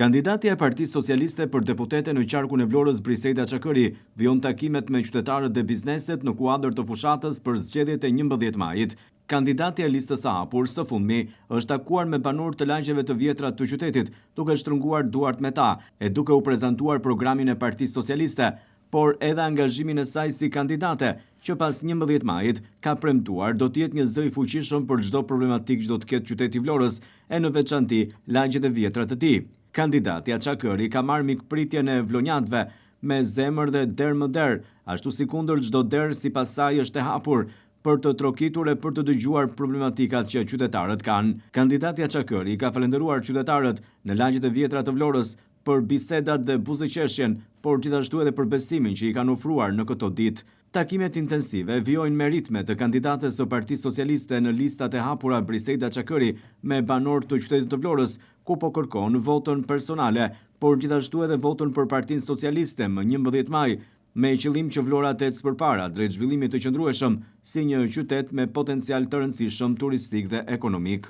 Kandidatja e Partisë Socialiste për deputete në qarkun e Vlorës Briseida Çakëri vijon takimet me qytetarët dhe bizneset në kuadër të fushatës për zgjedhjet e 11 majit. Kandidatja e listës së hapur së fundmi është takuar me banorë të lagjeve të vjetra të qytetit, duke shtrënguar duart me ta e duke u prezantuar programin e Partisë Socialiste, por edhe angazhimin e saj si kandidate, që pas 11 majit ka premtuar do të jetë një zë i fuqishëm për çdo problematik që do të ketë qyteti i Vlorës, e në veçanti lagjet e vjetra të tij. Kandidatja Çakëri ka marrë mikpritjen e vlonjatëve me zemër dhe der më der, ashtu si kundër çdo der sipas saj është e hapur për të trokitur e për të dëgjuar problematikat që qytetarët kanë. Kandidatja Çakëri ka falendëruar qytetarët në lagjet e vjetra të Vlorës për bisedat dhe buzëqeshjen, por gjithashtu edhe për besimin që i kanë ofruar në këto ditë. Takimet intensive vijojnë me ritme të kandidates së Partisë Socialiste në listat e hapura Briseida Çakëri me banorë të qytetit të Vlorës, ku po kërkon votën personale, por gjithashtu edhe votën për Partinë Socialiste më 11 maj, me qëllim që Vlora të ecë përpara drejt zhvillimit të qëndrueshëm si një qytet me potencial të rëndësishëm turistik dhe ekonomik.